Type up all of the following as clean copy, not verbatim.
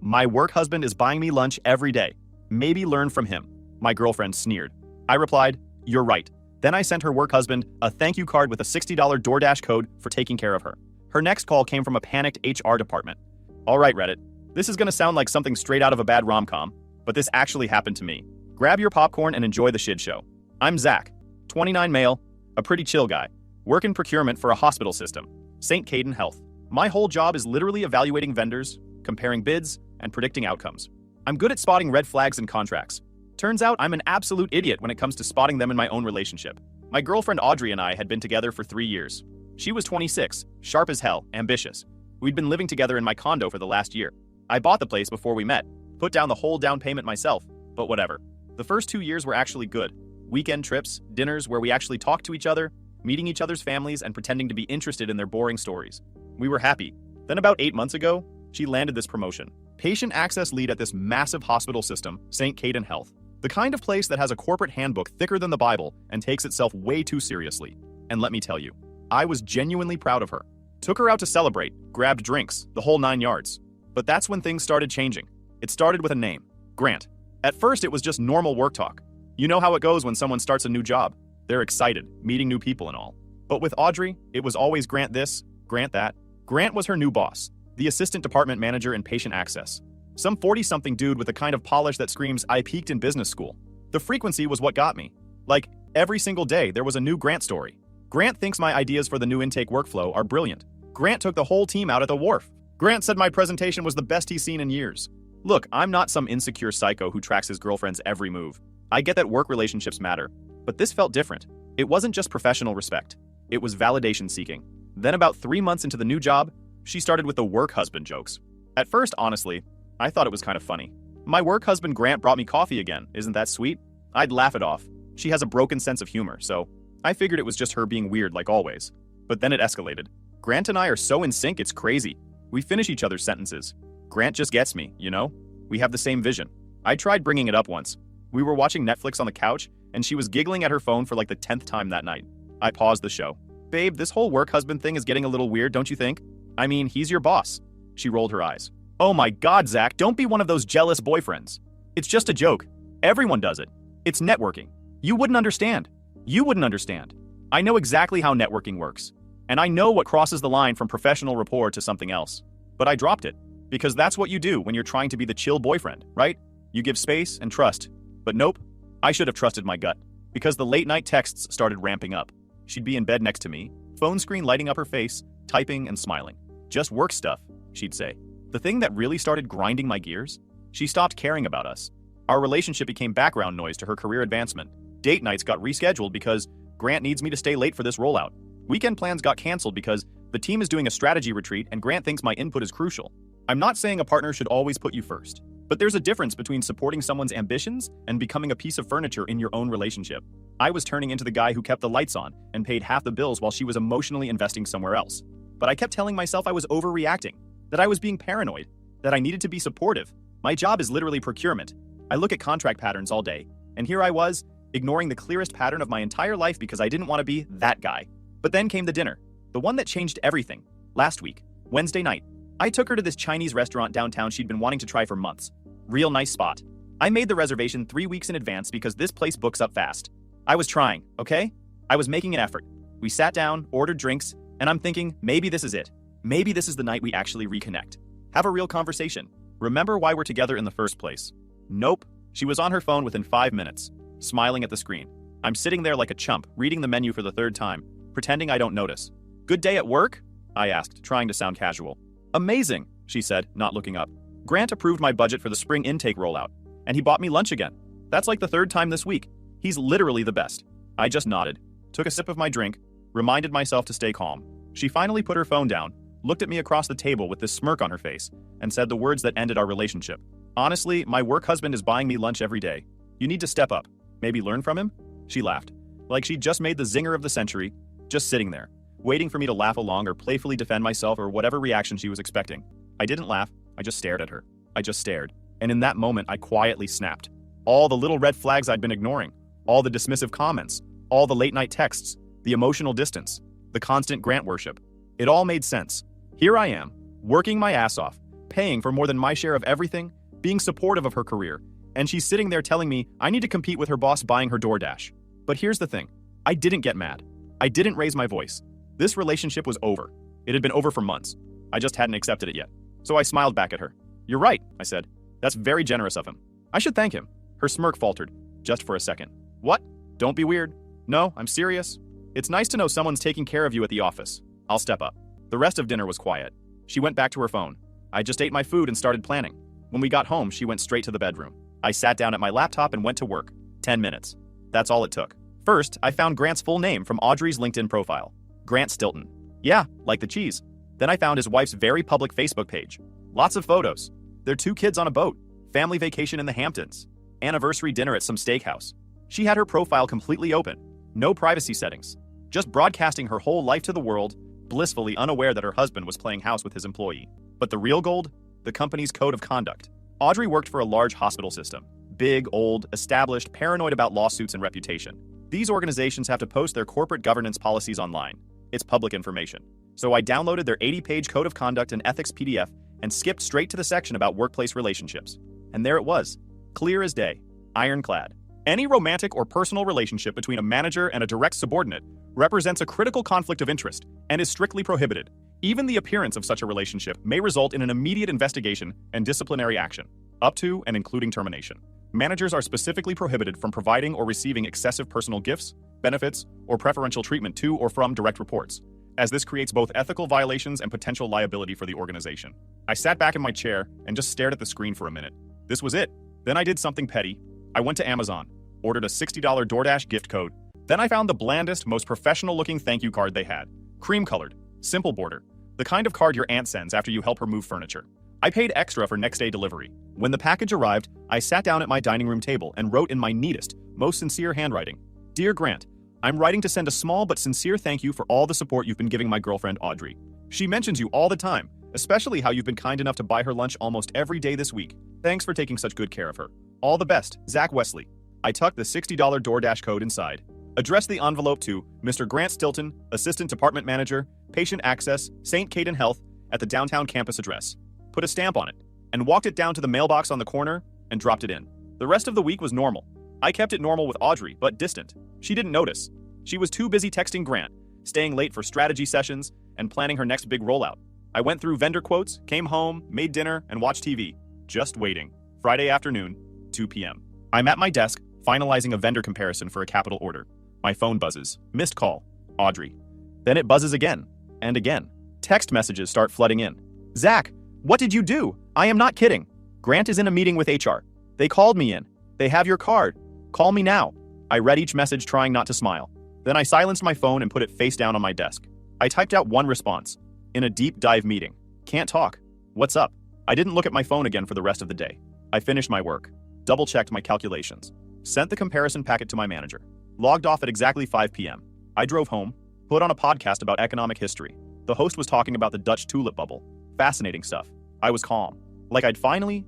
My work husband is buying me lunch every day. Maybe learn from him. My girlfriend sneered. I replied, you're right. Then I sent her work husband a thank you card with a $60 DoorDash code for taking care of her. Her next call came from a panicked HR department. All right, Reddit. This is going to sound like something straight out of a bad rom-com, but this actually happened to me. Grab your popcorn and enjoy the shit show. I'm Zach, 29 male, a pretty chill guy. Work in procurement for a hospital system, St. Caden Health. My whole job is literally evaluating vendors, comparing bids, and predicting outcomes. I'm good at spotting red flags in contracts. Turns out I'm an absolute idiot when it comes to spotting them in my own relationship. My girlfriend Audrey and I had been together for 3 years. She was 26, sharp as hell, ambitious. We'd been living together in my condo for the last year. I bought the place before we met, put down the whole down payment myself, but whatever. The first 2 years were actually good. Weekend trips, dinners where we actually talked to each other, meeting each other's families and pretending to be interested in their boring stories. We were happy. Then about 8 months ago, she landed this promotion. Patient access lead at this massive hospital system, St. Caden Health. The kind of place that has a corporate handbook thicker than the Bible and takes itself way too seriously. And let me tell you, I was genuinely proud of her. Took her out to celebrate, grabbed drinks, the whole 9 yards. But that's when things started changing. It started with a name, Grant. At first, it was just normal work talk. You know how it goes when someone starts a new job. They're excited, meeting new people and all. But with Audrey, it was always Grant this, Grant that. Grant was her new boss, the assistant department manager in patient access. Some 40-something dude with the kind of polish that screams, I peaked in business school. The frequency was what got me. Like, every single day, there was a new Grant story. Grant thinks my ideas for the new intake workflow are brilliant. Grant took the whole team out at the wharf. Grant said my presentation was the best he's seen in years. Look, I'm not some insecure psycho who tracks his girlfriend's every move. I get that work relationships matter, but this felt different. It wasn't just professional respect. It was validation seeking. Then about 3 months into the new job, she started with the work husband jokes. At first, honestly, I thought it was kind of funny. My work husband Grant brought me coffee again, isn't that sweet? I'd laugh it off. She has a broken sense of humor, so I figured it was just her being weird like always. But then it escalated. Grant and I are so in sync, it's crazy. We finish each other's sentences. Grant just gets me, you know? We have the same vision. I tried bringing it up once. We were watching Netflix on the couch, and she was giggling at her phone for like the 10th time that night. I paused the show. Babe, this whole work husband thing is getting a little weird, don't you think? I mean, he's your boss. She rolled her eyes. Oh my God, Zach, don't be one of those jealous boyfriends. It's just a joke. Everyone does it. It's networking. You wouldn't understand. You wouldn't understand. I know exactly how networking works. And I know what crosses the line from professional rapport to something else. But I dropped it. Because that's what you do when you're trying to be the chill boyfriend, right? You give space and trust. But nope, I should have trusted my gut. Because the late night texts started ramping up. She'd be in bed next to me, phone screen lighting up her face, typing and smiling. Just work stuff, she'd say. The thing that really started grinding my gears? She stopped caring about us. Our relationship became background noise to her career advancement. Date nights got rescheduled because Grant needs me to stay late for this rollout. Weekend plans got canceled because the team is doing a strategy retreat and Grant thinks my input is crucial. I'm not saying a partner should always put you first, but there's a difference between supporting someone's ambitions and becoming a piece of furniture in your own relationship. I was turning into the guy who kept the lights on and paid half the bills while she was emotionally investing somewhere else. But I kept telling myself I was overreacting, that I was being paranoid, that I needed to be supportive. My job is literally procurement. I look at contract patterns all day, and here I was, ignoring the clearest pattern of my entire life because I didn't want to be that guy. But then came the dinner, the one that changed everything. Last week, Wednesday night, I took her to this Chinese restaurant downtown she'd been wanting to try for months. Real nice spot. I made the reservation 3 weeks in advance because this place books up fast. I was trying, okay? I was making an effort. We sat down, ordered drinks, and I'm thinking, maybe this is it. Maybe this is the night we actually reconnect. Have a real conversation. Remember why we're together in the first place. Nope. She was on her phone within 5 minutes, smiling at the screen. I'm sitting there like a chump, reading the menu for the 3rd time, pretending I don't notice. Good day at work? I asked, trying to sound casual. Amazing, she said, not looking up. Grant approved my budget for the spring intake rollout, and he bought me lunch again. That's like the 3rd time this week. He's literally the best. I just nodded, took a sip of my drink, reminded myself to stay calm. She finally put her phone down, looked at me across the table with this smirk on her face, and said the words that ended our relationship. Honestly, my work husband is buying me lunch every day. You need to step up. Maybe learn from him? She laughed, like she'd just made the zinger of the century, just sitting there, waiting for me to laugh along or playfully defend myself or whatever reaction she was expecting. I didn't laugh, I just stared at her. I just stared. And in that moment, I quietly snapped. All the little red flags I'd been ignoring, all the dismissive comments, all the late night texts, the emotional distance, the constant Grant worship. It all made sense. Here I am, working my ass off, paying for more than my share of everything, being supportive of her career, and she's sitting there telling me I need to compete with her boss buying her DoorDash. But here's the thing. I didn't get mad. I didn't raise my voice. This relationship was over. It had been over for months. I just hadn't accepted it yet. So I smiled back at her. "You're right," I said. "That's very generous of him. I should thank him." Her smirk faltered, just for a second. "What? Don't be weird." "No, I'm serious. It's nice to know someone's taking care of you at the office. I'll step up." The rest of dinner was quiet. She went back to her phone. I just ate my food and started planning. When we got home, she went straight to the bedroom. I sat down at my laptop and went to work. 10 minutes. That's all it took. First, I found Grant's full name from Audrey's LinkedIn profile. Grant Stilton. Yeah, like the cheese. Then I found his wife's very public Facebook page. Lots of photos. Their 2 kids on a boat. Family vacation in the Hamptons. Anniversary dinner at some steakhouse. She had her profile completely open. No privacy settings. Just broadcasting her whole life to the world, blissfully unaware that her husband was playing house with his employee. But the real gold? The company's code of conduct. Audrey worked for a large hospital system. Big, old, established, paranoid about lawsuits and reputation. These organizations have to post their corporate governance policies online. It's public information. So I downloaded their 80-page code of conduct and ethics PDF and skipped straight to the section about workplace relationships. And there it was, clear as day, ironclad. Any romantic or personal relationship between a manager and a direct subordinate represents a critical conflict of interest and is strictly prohibited. Even the appearance of such a relationship may result in an immediate investigation and disciplinary action, up to and including termination. Managers are specifically prohibited from providing or receiving excessive personal gifts, benefits, or preferential treatment to or from direct reports, as this creates both ethical violations and potential liability for the organization. I sat back in my chair and just stared at the screen for a minute. This was it. Then I did something petty. I went to Amazon, ordered a $60 DoorDash gift code. Then I found the blandest, most professional-looking thank you card they had. Cream-colored, simple border, the kind of card your aunt sends after you help her move furniture. I paid extra for next-day delivery. When the package arrived, I sat down at my dining room table and wrote in my neatest, most sincere handwriting, "Dear Grant, I'm writing to send a small but sincere thank you for all the support you've been giving my girlfriend Audrey. She mentions you all the time, especially how you've been kind enough to buy her lunch almost every day this week. Thanks for taking such good care of her. All the best, Zach Wesley." I tucked the $60 DoorDash code inside. Addressed the envelope to Mr. Grant Stilton, Assistant Department Manager, Patient Access, St. Caden Health, at the downtown campus address. Put a stamp on it, and walked it down to the mailbox on the corner and dropped it in. The rest of the week was normal. I kept it normal with Audrey, but distant. She didn't notice. She was too busy texting Grant, staying late for strategy sessions, and planning her next big rollout. I went through vendor quotes, came home, made dinner, and watched TV. Just waiting. Friday afternoon, 2 p.m. I'm at my desk, finalizing a vendor comparison for a capital order. My phone buzzes. Missed call. Audrey. Then it buzzes again. And again. Text messages start flooding in. "Zach, what did you do? I am not kidding. Grant is in a meeting with HR. They called me in. They have your card. Call me now." I read each message trying not to smile. Then I silenced my phone and put it face down on my desk. I typed out one response. "In a deep dive meeting. Can't talk. What's up?" I didn't look at my phone again for the rest of the day. I finished my work. Double-checked my calculations. Sent the comparison packet to my manager. Logged off at exactly 5 p.m. I drove home, put on a podcast about economic history. The host was talking about the Dutch tulip bubble. Fascinating stuff. I was calm. Like I'd finally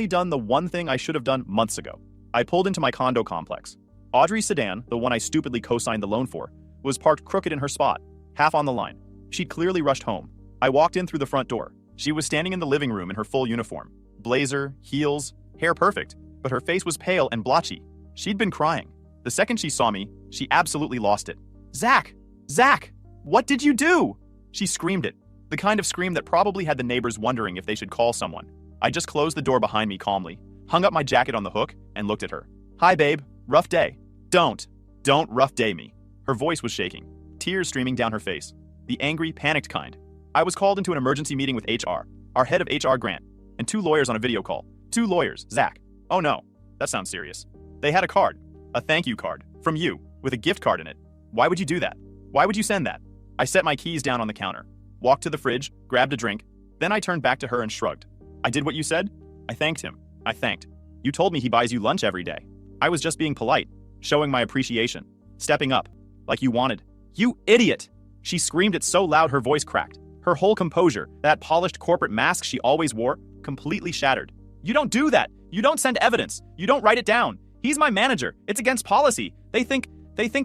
done the one thing I should have done months ago. I pulled into my condo complex. Audrey's sedan, the one I stupidly co-signed the loan for, was parked crooked in her spot, half on the line. She'd clearly rushed home. I walked in through the front door. She was standing in the living room in her full uniform. Blazer, heels, hair perfect, but her face was pale and blotchy. She'd been crying. The second she saw me, she absolutely lost it. "Zach! Zach! What did you do?" She screamed it, the kind of scream that probably had the neighbors wondering if they should call someone. I just closed the door behind me calmly, hung up my jacket on the hook, and looked at her. "Hi, babe. Rough day." Don't rough day me." Her voice was shaking, tears streaming down her face. The angry, panicked kind. I was called into an emergency meeting with HR, our head of HR Grant, and 2 lawyers on a video call. 2 lawyers, Zach. Oh no, that sounds serious. They had a card, a thank you card, from you, with a gift card in it. Why would you do that? Why would you send that? I set my keys down on the counter, walked to the fridge, grabbed a drink, then I turned back to her and shrugged. "I did what you said?" I thanked him. You told me he buys you lunch every day. I was just being polite, showing my appreciation, stepping up, like you wanted. "You idiot!" She screamed it so loud her voice cracked. Her whole composure, that polished corporate mask she always wore, completely shattered. "You don't do that! You don't send evidence! You don't write it down! He's my manager! It's against policy! They think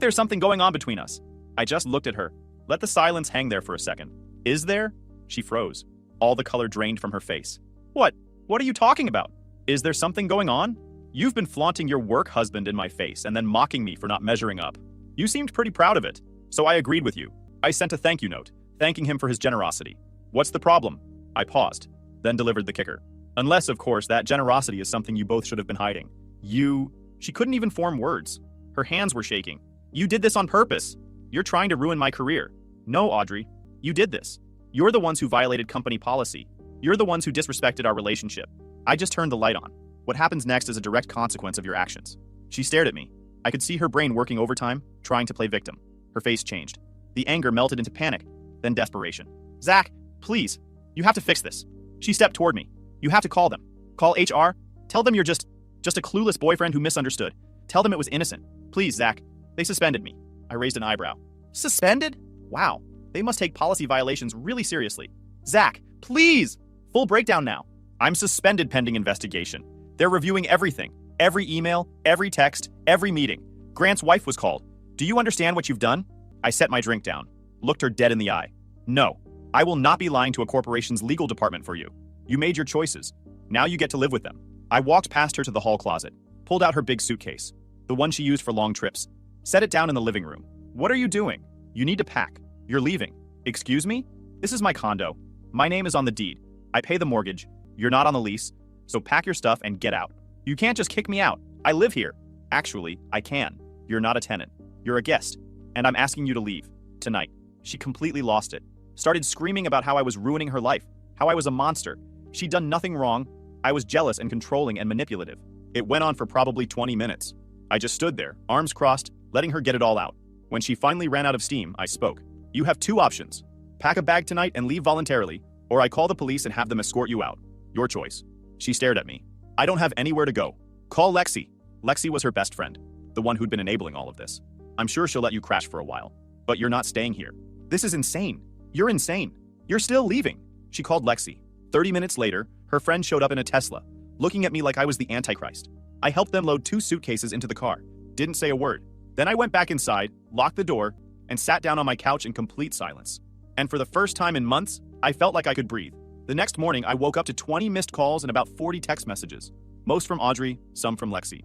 there's something going on between us." I just looked at her, let the silence hang there for a second. "Is there?" She froze. All the color drained from her face. What? What are you talking about? Is there something going on? You've been flaunting your work husband in my face and then mocking me for not measuring up. You seemed pretty proud of it, so I agreed with you. I sent a thank you note, thanking him for his generosity. What's the problem? I paused, then delivered the kicker. Unless, of course, that generosity is something you both should have been hiding. She couldn't even form words. Her hands were shaking. You did this on purpose. You're trying to ruin my career. No, Audrey. You did this. You're the ones who violated company policy. You're the ones who disrespected our relationship. I just turned the light on. What happens next is a direct consequence of your actions. She stared at me. I could see her brain working overtime, trying to play victim. Her face changed. The anger melted into panic, then desperation. Zach, please. You have to fix this. She stepped toward me. You have to call them. Call HR. Tell them you're just a clueless boyfriend who misunderstood. Tell them it was innocent. Please, Zach. They suspended me. I raised an eyebrow. Suspended? Wow. They must take policy violations really seriously. Zach, please! Full breakdown now. I'm suspended pending investigation. They're reviewing everything. Every email, every text, every meeting. Grant's wife was called. Do you understand what you've done? I set my drink down, looked her dead in the eye. No, I will not be lying to a corporation's legal department for you. You made your choices. Now you get to live with them. I walked past her to the hall closet, pulled out her big suitcase, the one she used for long trips, set it down in the living room. What are you doing? You need to pack. You're leaving. Excuse me? This is my condo. My name is on the deed. I pay the mortgage. You're not on the lease. So pack your stuff and get out. You can't just kick me out. I live here. Actually, I can. You're not a tenant. You're a guest. And I'm asking you to leave. Tonight. She completely lost it. Started screaming about how I was ruining her life. How I was a monster. She'd done nothing wrong. I was jealous and controlling and manipulative. It went on for probably 20 minutes. I just stood there, arms crossed, letting her get it all out. When she finally ran out of steam, I spoke. You have two options. Pack a bag tonight and leave voluntarily, or I call the police and have them escort you out. Your choice. She stared at me. I don't have anywhere to go. Call Lexi. Lexi was her best friend, the one who'd been enabling all of this. I'm sure she'll let you crash for a while, but you're not staying here. This is insane. You're insane. You're still leaving. She called Lexi. 30 minutes later, her friend showed up in a Tesla, looking at me like I was the Antichrist. I helped them load 2 suitcases into the car. Didn't say a word. Then I went back inside, locked the door, and sat down on my couch in complete silence. And for the first time in months, I felt like I could breathe. The next morning, I woke up to 20 missed calls and about 40 text messages. Most from Audrey, some from Lexi.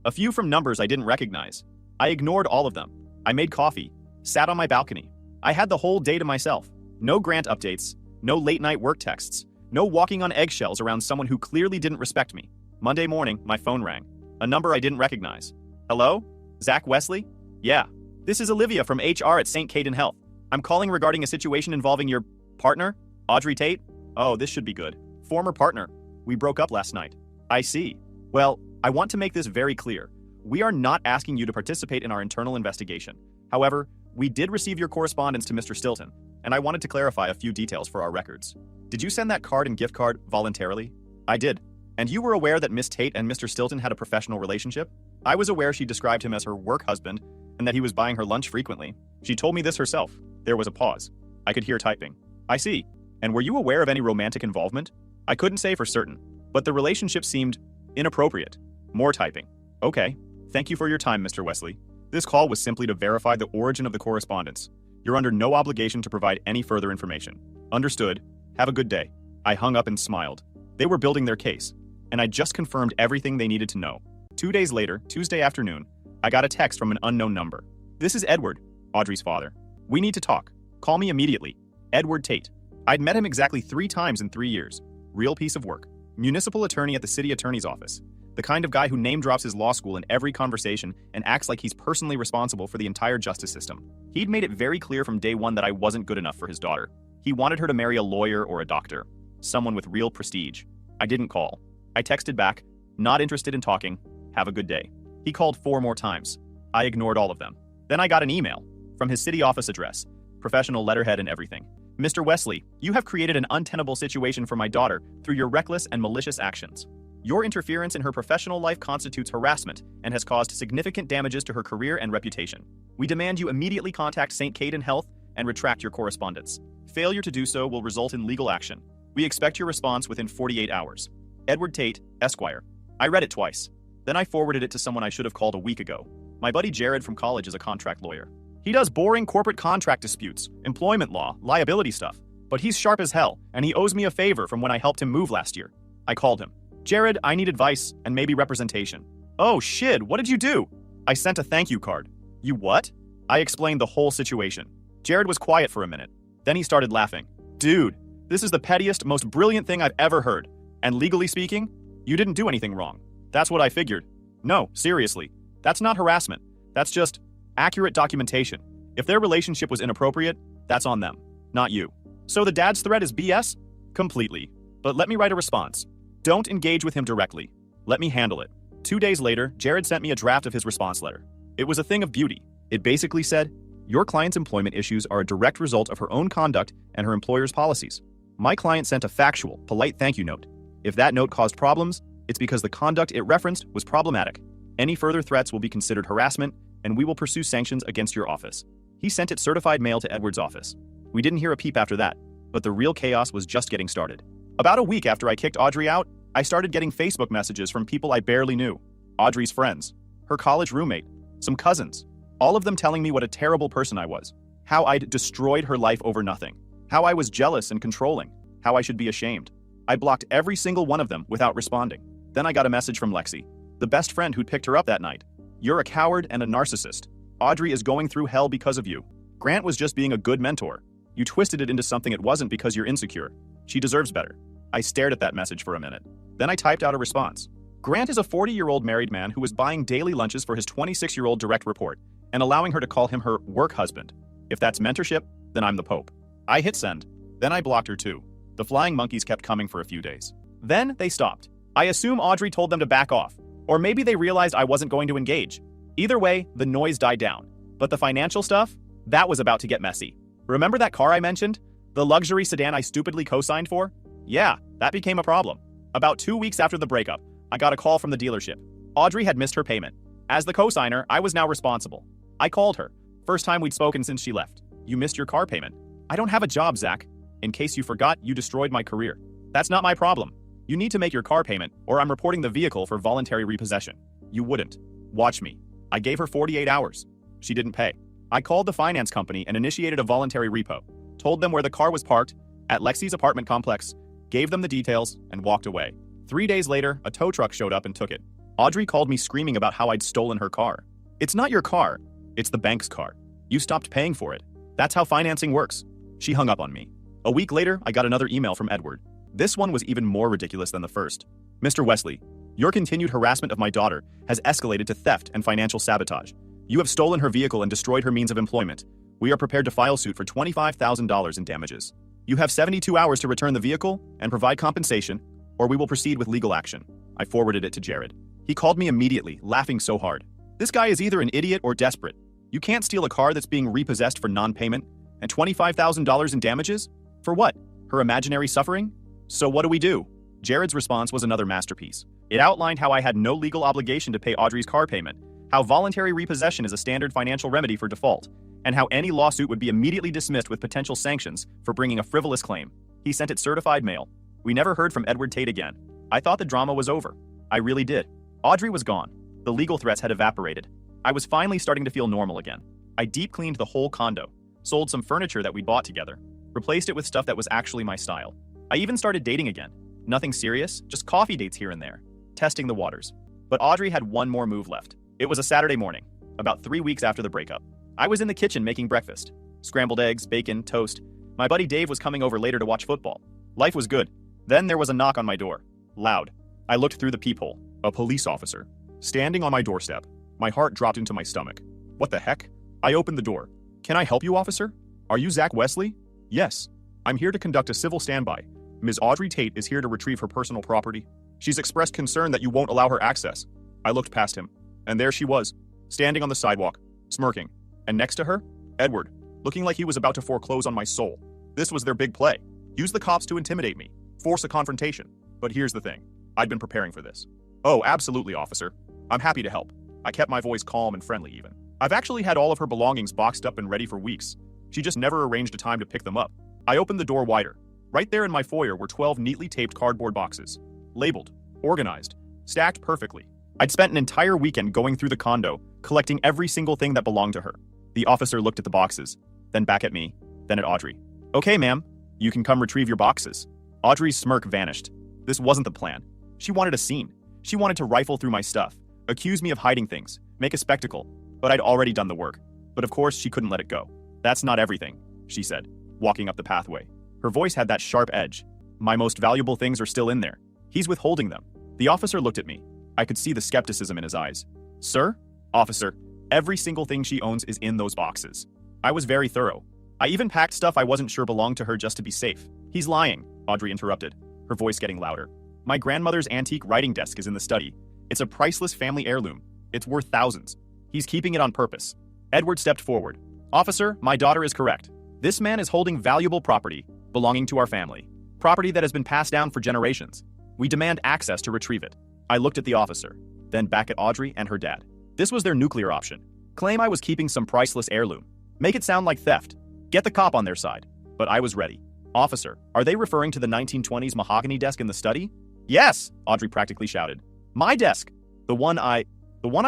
A few from numbers I didn't recognize. I ignored all of them. I made coffee, sat on my balcony. I had the whole day to myself. No Grant updates, no late-night work texts, no walking on eggshells around someone who clearly didn't respect me. Monday morning, my phone rang. A number I didn't recognize. Hello? Zach Wesley? Yeah. This is Olivia from HR at St. Caden Health. I'm calling regarding a situation involving your partner, Audrey Tate. Oh, this should be good. Former partner. We broke up last night. I see. Well, I want to make this very clear. We are not asking you to participate in our internal investigation. However, we did receive your correspondence to Mr. Stilton, and I wanted to clarify a few details for our records. Did you send that card and gift card voluntarily? I did. And you were aware that Miss Tate and Mr. Stilton had a professional relationship? I was aware she described him as her work husband and that he was buying her lunch frequently. She told me this herself. There was a pause. I could hear typing. I see. And were you aware of any romantic involvement? I couldn't say for certain, but the relationship seemed inappropriate. More typing. Okay. Thank you for your time, Mr. Wesley. This call was simply to verify the origin of the correspondence. You're under no obligation to provide any further information. Understood. Have a good day. I hung up and smiled. They were building their case, and I just confirmed everything they needed to know. 2 days later, Tuesday afternoon, I got a text from an unknown number. This is Edward, Audrey's father. We need to talk. Call me immediately. Edward Tate. I'd met him exactly 3 times in 3 years. Real piece of work. Municipal attorney at the city attorney's office. The kind of guy who name drops his law school in every conversation and acts like he's personally responsible for the entire justice system. He'd made it very clear from day one that I wasn't good enough for his daughter. He wanted her to marry a lawyer or a doctor. Someone with real prestige. I didn't call. I texted back, not interested in talking, have a good day. He called 4 more times. I ignored all of them. Then I got an email from his city office address, professional letterhead and everything. Mr. Wesley, you have created an untenable situation for my daughter through your reckless and malicious actions. Your interference in her professional life constitutes harassment and has caused significant damages to her career and reputation. We demand you immediately contact St. Caden Health and retract your correspondence. Failure to do so will result in legal action. We expect your response within 48 hours. Edward Tate, Esquire. I read it twice. Then I forwarded it to someone I should have called a week ago. My buddy Jared from college is a contract lawyer. He does boring corporate contract disputes, employment law, liability stuff. But he's sharp as hell, and he owes me a favor from when I helped him move last year. I called him. Jared, I need advice and maybe representation. Oh shit, what did you do? I sent a thank you card. You what? I explained the whole situation. Jared was quiet for a minute. Then he started laughing. Dude, this is the pettiest, most brilliant thing I've ever heard. And legally speaking, you didn't do anything wrong. That's what I figured. No, seriously. That's not harassment. That's just accurate documentation. If their relationship was inappropriate, that's on them, not you. So the dad's threat is BS? Completely. But let me write a response. Don't engage with him directly. Let me handle it. 2 days later, Jared sent me a draft of his response letter. It was a thing of beauty. It basically said, your client's employment issues are a direct result of her own conduct and her employer's policies. My client sent a factual, polite thank you note. If that note caused problems, it's because the conduct it referenced was problematic. Any further threats will be considered harassment, and we will pursue sanctions against your office. He sent it certified mail to Edward's office. We didn't hear a peep after that, but the real chaos was just getting started. About a week after I kicked Audrey out, I started getting Facebook messages from people I barely knew. Audrey's friends, her college roommate, some cousins, all of them telling me what a terrible person I was, how I'd destroyed her life over nothing, how I was jealous and controlling, how I should be ashamed. I blocked every single one of them without responding. Then I got a message from Lexi, the best friend who'd picked her up that night. You're a coward and a narcissist. Audrey is going through hell because of you. Grant was just being a good mentor. You twisted it into something it wasn't because you're insecure. She deserves better. I stared at that message for a minute. Then I typed out a response. Grant is a 40-year-old married man who was buying daily lunches for his 26-year-old direct report and allowing her to call him her work husband. If that's mentorship, then I'm the Pope. I hit send. Then I blocked her too. The flying monkeys kept coming for a few days. Then they stopped. I assume Audrey told them to back off, or maybe they realized I wasn't going to engage. Either way, the noise died down. But the financial stuff? That was about to get messy. Remember that car I mentioned? The luxury sedan I stupidly co-signed for? Yeah, that became a problem. About 2 weeks after the breakup, I got a call from the dealership. Audrey had missed her payment. As the co-signer, I was now responsible. I called her. First time we'd spoken since she left. You missed your car payment. I don't have a job, Zach. In case you forgot, you destroyed my career. That's not my problem. You need to make your car payment, or I'm reporting the vehicle for voluntary repossession. You wouldn't. Watch me. I gave her 48 hours. She didn't pay. I called the finance company and initiated a voluntary repo, told them where the car was parked, at Lexi's apartment complex, gave them the details, and walked away. 3 days later, a tow truck showed up and took it. Audrey called me screaming about how I'd stolen her car. It's not your car. It's the bank's car. You stopped paying for it. That's how financing works. She hung up on me. A week later, I got another email from Edward. This one was even more ridiculous than the first. Mr. Wesley, your continued harassment of my daughter has escalated to theft and financial sabotage. You have stolen her vehicle and destroyed her means of employment. We are prepared to file suit for $25,000 in damages. You have 72 hours to return the vehicle and provide compensation, or we will proceed with legal action. I forwarded it to Jared. He called me immediately, laughing so hard. This guy is either an idiot or desperate. You can't steal a car that's being repossessed for non-payment, and $25,000 in damages? For what? Her imaginary suffering? So what do we do? Jared's response was another masterpiece. It outlined how I had no legal obligation to pay Audrey's car payment, how voluntary repossession is a standard financial remedy for default, and how any lawsuit would be immediately dismissed with potential sanctions for bringing a frivolous claim. He sent it certified mail. We never heard from Edward Tate again. I thought the drama was over. I really did. Audrey was gone. The legal threats had evaporated. I was finally starting to feel normal again. I deep cleaned the whole condo, sold some furniture that we'd bought together, replaced it with stuff that was actually my style. I even started dating again. Nothing serious, just coffee dates here and there, testing the waters. But Audrey had one more move left. It was a Saturday morning, about 3 weeks after the breakup. I was in the kitchen making breakfast. Scrambled eggs, bacon, toast. My buddy Dave was coming over later to watch football. Life was good. Then there was a knock on my door. Loud. I looked through the peephole. A police officer. Standing on my doorstep. My heart dropped into my stomach. What the heck? I opened the door. Can I help you, officer? Are you Zach Wesley? Yes. I'm here to conduct a civil standby. Ms. Audrey Tate is here to retrieve her personal property. She's expressed concern that you won't allow her access. I looked past him, and there she was, standing on the sidewalk, smirking. And next to her, Edward, looking like he was about to foreclose on my soul. This was their big play. Use the cops to intimidate me, force a confrontation. But here's the thing. I'd been preparing for this. Oh, absolutely, officer. I'm happy to help. I kept my voice calm and friendly even. I've actually had all of her belongings boxed up and ready for weeks. She just never arranged a time to pick them up. I opened the door wider. Right there in my foyer were 12 neatly taped cardboard boxes. Labeled, organized, stacked perfectly. I'd spent an entire weekend going through the condo, collecting every single thing that belonged to her. The officer looked at the boxes, then back at me, then at Audrey. Okay, ma'am, you can come retrieve your boxes. Audrey's smirk vanished. This wasn't the plan. She wanted a scene. She wanted to rifle through my stuff, accuse me of hiding things, make a spectacle. But I'd already done the work. But of course, she couldn't let it go. "That's not everything," she said, walking up the pathway. Her voice had that sharp edge. "My most valuable things are still in there. He's withholding them." The officer looked at me. I could see the skepticism in his eyes. "Sir?" "Officer, every single thing she owns is in those boxes." I was very thorough. I even packed stuff I wasn't sure belonged to her just to be safe. "He's lying," Audrey interrupted, her voice getting louder. "My grandmother's antique writing desk is in the study. It's a priceless family heirloom. It's worth thousands. He's keeping it on purpose." Edward stepped forward. "Officer, my daughter is correct. This man is holding valuable property belonging to our family. Property that has been passed down for generations. We demand access to retrieve it." I looked at the officer, then back at Audrey and her dad. This was their nuclear option. Claim I was keeping some priceless heirloom. Make it sound like theft. Get the cop on their side. But I was ready. "Officer, are they referring to the 1920s mahogany desk in the study?" "Yes," Audrey practically shouted. "My desk. The one I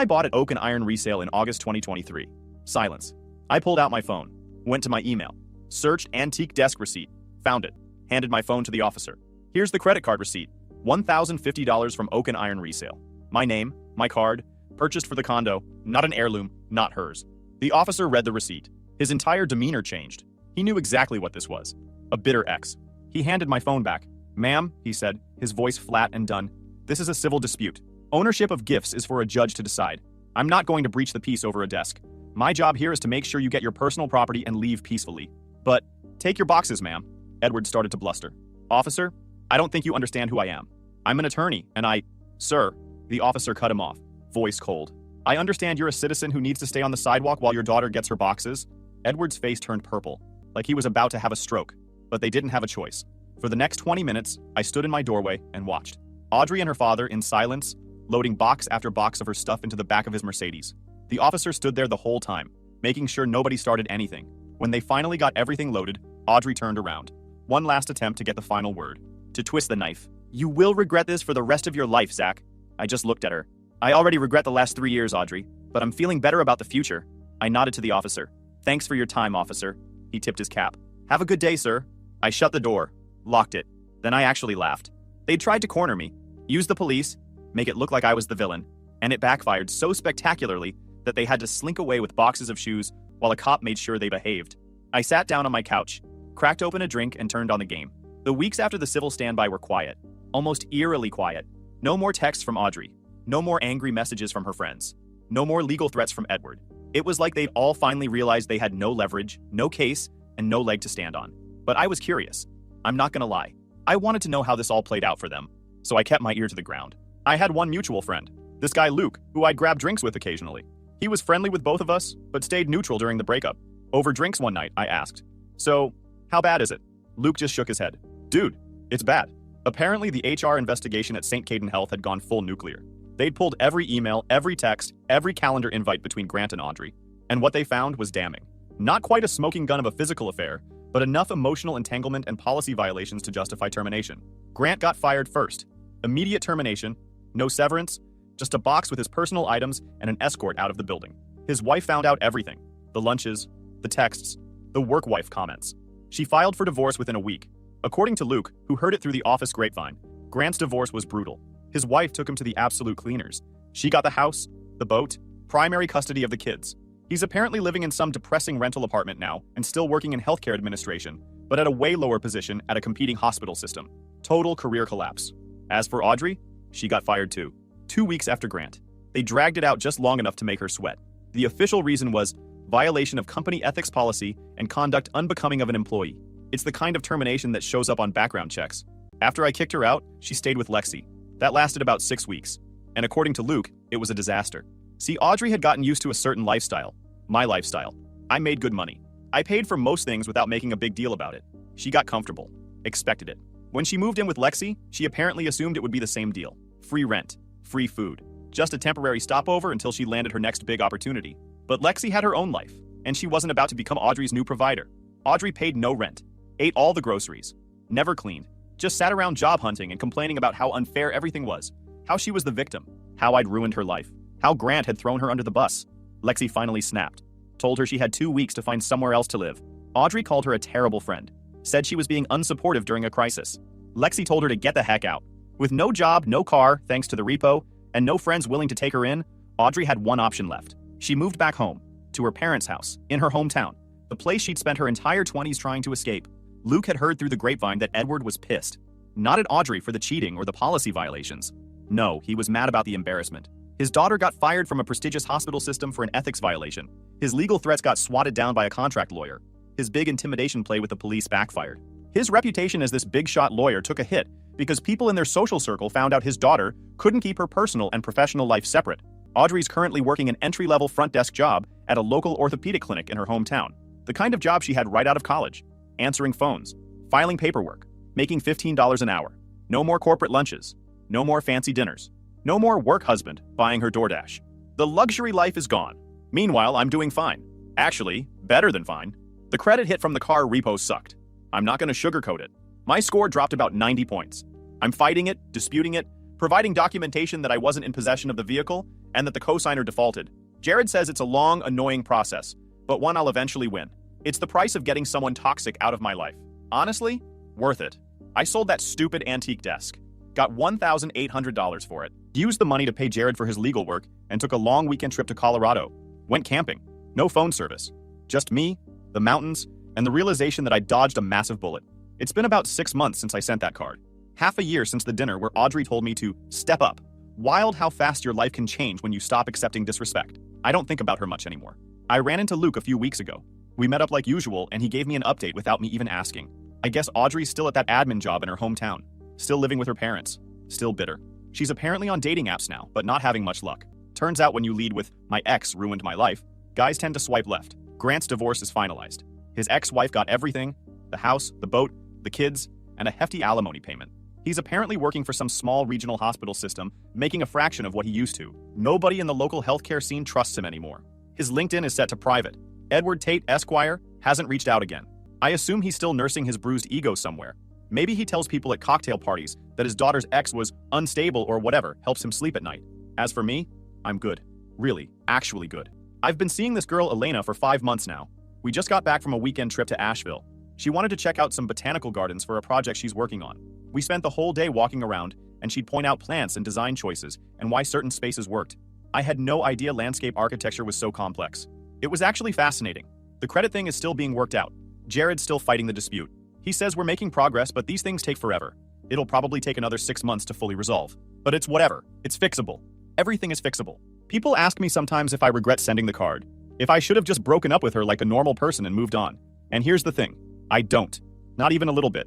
bought at Oak and Iron Resale in August 2023. Silence. I pulled out my phone, went to my email, searched antique desk receipt, found it, handed my phone to the officer. "Here's the credit card receipt. $1,050 from Oak and Iron Resale. My name, my card, purchased for the condo, not an heirloom, not hers." The officer read the receipt. His entire demeanor changed. He knew exactly what this was. A bitter ex. He handed my phone back. "Ma'am," he said, his voice flat and done, "this is a civil dispute. Ownership of gifts is for a judge to decide. I'm not going to breach the peace over a desk. My job here is to make sure you get your personal property and leave peacefully. But take your boxes, ma'am." Edward started to bluster. "Officer, I don't think you understand who I am. I'm an attorney, and Sir," the officer cut him off, voice cold. "I understand you're a citizen who needs to stay on the sidewalk while your daughter gets her boxes." Edward's face turned purple, like he was about to have a stroke, but they didn't have a choice. For the next 20 minutes, I stood in my doorway and watched. Audrey and her father, in silence, loading box after box of her stuff into the back of his Mercedes. The officer stood there the whole time, making sure nobody started anything. When they finally got everything loaded, Audrey turned around. One last attempt to get the final word. To twist the knife. "You will regret this for the rest of your life, Zach." I just looked at her. "I already regret the last 3 years, Audrey, but I'm feeling better about the future." I nodded to the officer. "Thanks for your time, officer." He tipped his cap. "Have a good day, sir." I shut the door, locked it. Then I actually laughed. They tried to corner me, use the police, make it look like I was the villain, and it backfired so spectacularly that they had to slink away with boxes of shoes while a cop made sure they behaved. I sat down on my couch, cracked open a drink, and turned on the game. The weeks after the civil standby were quiet, almost eerily quiet. No more texts from Audrey, no more angry messages from her friends, no more legal threats from Edward. It was like they'd all finally realized they had no leverage, no case, and no leg to stand on. But I was curious. I'm not gonna lie. I wanted to know how this all played out for them, so I kept my ear to the ground. I had one mutual friend, this guy Luke, who I'd grab drinks with occasionally. He was friendly with both of us, but stayed neutral during the breakup. Over drinks one night, I asked, "So, how bad is it?" Luke just shook his head. "Dude, it's bad." Apparently the HR investigation at St. Caden Health had gone full nuclear. They'd pulled every email, every text, every calendar invite between Grant and Audrey, and what they found was damning. Not quite a smoking gun of a physical affair, but enough emotional entanglement and policy violations to justify termination. Grant got fired first. Immediate termination, no severance, just a box with his personal items and an escort out of the building. His wife found out everything. The lunches, the texts, the work wife comments. She filed for divorce within a week. According to Luke, who heard it through the office grapevine, Grant's divorce was brutal. His wife took him to the absolute cleaners. She got the house, the boat, primary custody of the kids. He's apparently living in some depressing rental apartment now and still working in healthcare administration, but at a way lower position at a competing hospital system. Total career collapse. As for Audrey, she got fired too. 2 weeks after Grant. They dragged it out just long enough to make her sweat. The official reason was violation of company ethics policy and conduct unbecoming of an employee. It's the kind of termination that shows up on background checks. After I kicked her out, she stayed with Lexi. That lasted about 6 weeks. And according to Luke, it was a disaster. See, Audrey had gotten used to a certain lifestyle. My lifestyle. I made good money. I paid for most things without making a big deal about it. She got comfortable. Expected it. When she moved in with Lexi, she apparently assumed it would be the same deal. Free rent. Free food. Just a temporary stopover until she landed her next big opportunity. But Lexi had her own life, and she wasn't about to become Audrey's new provider. Audrey paid no rent. Ate all the groceries. Never cleaned. Just sat around job hunting and complaining about how unfair everything was. How she was the victim. How I'd ruined her life. How Grant had thrown her under the bus. Lexi finally snapped. Told her she had 2 weeks to find somewhere else to live. Audrey called her a terrible friend. Said she was being unsupportive during a crisis. Lexi told her to get the heck out. With no job, no car, thanks to the repo, and no friends willing to take her in, Audrey had one option left. She moved back home, to her parents' house, in her hometown, the place she'd spent her entire 20s trying to escape. Luke had heard through the grapevine that Edward was pissed. Not at Audrey for the cheating or the policy violations. No, he was mad about the embarrassment. His daughter got fired from a prestigious hospital system for an ethics violation. His legal threats got swatted down by a contract lawyer. His big intimidation play with the police backfired. His reputation as this big-shot lawyer took a hit because people in their social circle found out his daughter couldn't keep her personal and professional life separate. Audrey's currently working an entry-level front desk job at a local orthopedic clinic in her hometown. The kind of job she had right out of college. Answering phones, filing paperwork, making $15 an hour. No more corporate lunches. No more fancy dinners. No more work husband buying her DoorDash. The luxury life is gone. Meanwhile, I'm doing fine. Actually, better than fine. The credit hit from the car repo sucked. I'm not going to sugarcoat it. My score dropped about 90 points. I'm fighting it, disputing it, providing documentation that I wasn't in possession of the vehicle and that the cosigner defaulted. Jared says it's a long, annoying process, but one I'll eventually win. It's the price of getting someone toxic out of my life. Honestly, worth it. I sold that stupid antique desk. Got $1,800 for it. Used the money to pay Jared for his legal work and took a long weekend trip to Colorado. Went camping. No phone service. Just me, the mountains, and the realization that I dodged a massive bullet. It's been about 6 months since I sent that card. Half a year since the dinner where Audrey told me to step up. Wild how fast your life can change when you stop accepting disrespect. I don't think about her much anymore. I ran into Luke a few weeks ago. We met up like usual and he gave me an update without me even asking. I guess Audrey's still at that admin job in her hometown. Still living with her parents. Still bitter. She's apparently on dating apps now, but not having much luck. Turns out when you lead with, "My ex ruined my life," guys tend to swipe left. Grant's divorce is finalized. His ex-wife got everything: the house, the boat, the kids, and a hefty alimony payment. He's apparently working for some small regional hospital system, making a fraction of what he used to. Nobody in the local healthcare scene trusts him anymore. His LinkedIn is set to private. Edward Tate, Esquire, hasn't reached out again. I assume he's still nursing his bruised ego somewhere. Maybe he tells people at cocktail parties that his daughter's ex was unstable or whatever helps him sleep at night. As for me, I'm good. Really, actually good. I've been seeing this girl Elena for 5 months now. We just got back from a weekend trip to Asheville. She wanted to check out some botanical gardens for a project she's working on. We spent the whole day walking around, and she'd point out plants and design choices and why certain spaces worked. I had no idea landscape architecture was so complex. It was actually fascinating. The credit thing is still being worked out. Jared's still fighting the dispute. He says we're making progress, but these things take forever. It'll probably take another 6 months to fully resolve. But it's whatever. It's fixable. Everything is fixable. People ask me sometimes if I regret sending the card. If I should have just broken up with her like a normal person and moved on. And here's the thing. I don't. Not even a little bit.